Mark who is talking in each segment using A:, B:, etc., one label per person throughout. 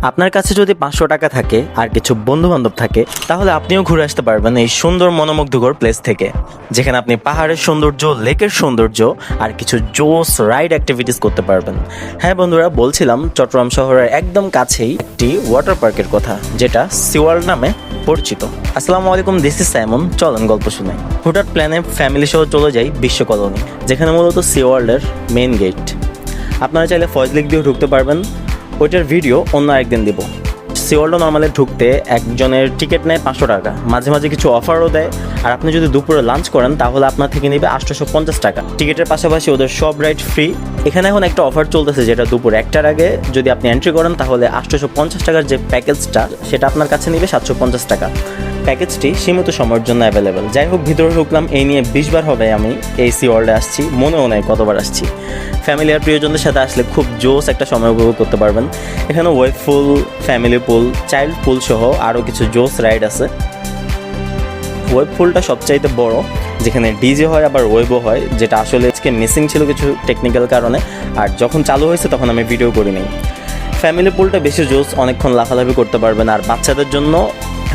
A: আপনার কাছে যদি 500 টাকা থাকে আর কিছু বন্ধু বান্ধব থাকে তাহলে আপনিও ঘুরে আসতে পারবেন এই সুন্দর মনোমুগ্ধকর প্লেস থেকে, যেখানে আপনি পাহাড়ের সৌন্দর্য, লেকের সৌন্দর্য আর কিছু জোস রাইড অ্যাক্টিভিটিস করতে পারবেন। হ্যাঁ বন্ধুরা, বলছিলাম চট্টগ্রাম শহরের একদম কাছেই একটি ওয়াটার পার্কের কথা, যেটা সিওয়ার্ল্ড নামে পরিচিত। আসসালামু আলাইকুম, দিস ইজ সাইমন। চলেন গল্প শুনাই। হুঠাৎ প্ল্যানে ফ্যামিলি সহ চলে যাই বিশ্ব কলোনি, যেখানে মূলত সিওয়ার্ল্ডের মেইন গেট। আপনারা চাইলে ফয়েজ লেক দিয়েও ঢুকতে পারবেন, ওইটার ভিডিও অন্য একদিন দিব। সিওয়ার্ল্ডে নর্মালি ঢুকতে একজনের টিকিট নেয় 500 টাকা, মাঝে মাঝে কিছু অফারও দেয়। আর আপনি যদি দুপুরে লাঞ্চ করেন তাহলে আপনার থেকে নেবে 850 টাকা। টিকিটের পাশাপাশি ওদের সব রাইড ফ্রি। এখানে এখন একটা অফার চলতেছে, যেটা দুপুর 1টার আগে যদি আপনি এন্ট্রি করেন তাহলে 850 টাকার যে প্যাকেজটা সেটা আপনার কাছে নেবে 750 টাকা। প্যাকেজটি সীমিত সময়ের জন্য অ্যাভেলেবেল। যাই হোক, ভিতরে ঢুকলাম, এই নিয়ে 20 বার হবে আমি এই সিওয়ার্ল্ডে আসছি, মনেও নেই কতবার আসছি। ফ্যামিলি আর প্রিয়জনদের সাথে আসলে খুব জোস একটা সময় উপভোগ করতে পারবেন। এখানে ওয়েভ পুল, ফ্যামিলি পুল, চাইল্ড পুল সহ আরও কিছু জোস রাইড আছে। ওয়েভ পুলটা সবচাইতে বড়, যেখানে ডিজে হয় আবার ওয়েবও হয়, যেটা আসলে আজকে মিসিং ছিল কিছু টেকনিক্যাল কারণে। আর যখন চালু হয়েছে তখন আমি ভিডিও করিনি। ফ্যামিলি পুলটা বেশি জোস, অনেকক্ষণ লাফালাফি করতে পারবেন। আর বাচ্চাদের জন্য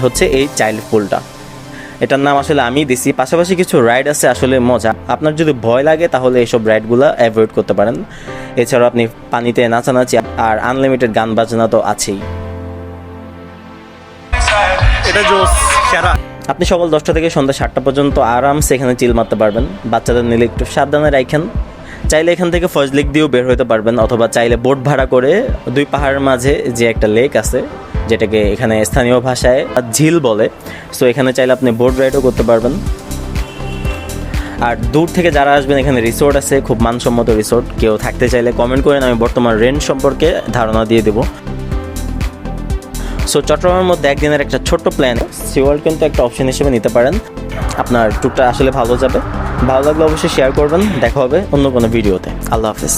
A: হচ্ছে এই চাইল্ড পুলটা, এটার নাম আসলে আমি দিছি। পাশাপাশি কিছু রাইড আছে আসলে মজা। আপনার যদি ভয় লাগে তাহলে এইসব রাইডগুলো অ্যাভয়েড করতে পারেন। এছাড়াও আপনি পানিতে নাচানাচি আর আনলিমিটেড গান বাজনা তো আছেই।
B: এটা জোস সেরা।
A: আপনি সকাল 10টা থেকে সন্ধ্যা 7টা পর্যন্ত আরামসে এখানে চিল মারতে পারবেন। বাচ্চাদের নিলে একটু সাবধানে রাখেন। চাইলে এখান থেকে ফয়েজ লেক দিয়েও বের হতে পারবেন, অথবা চাইলে বোট ভাড়া করে দুই পাহাড়ের মাঝে যে একটা লেক আছে, যেটাকে এখানে স্থানীয় ভাষায় ঝিল বলে, সো এখানে চাইলে আপনি বোট রাইডও করতে পারবেন। আর দূর থেকে যারা আসবেন, এখানে রিসোর্ট আছে, খুব মানসম্মত রিসোর্ট। কেউ থাকতে চাইলে কমেন্ট করেন, আমি বর্তমান রেন্ট সম্পর্কে ধারণা দিয়ে দেবো। সো চট্টগ্রামের মধ্যে একদিনের একটা ছোট্ট প্ল্যান সিওয়ার্ল্ড কিন্তু একটা অপশন হিসেবে নিতে পারেন। আপনার ট্যুরটা আসলে ভালো যাবে। ভালো লাগলে অবশ্যই শেয়ার করবেন। দেখা হবে অন্য কোনো ভিডিওতে। আল্লাহ হাফেজ।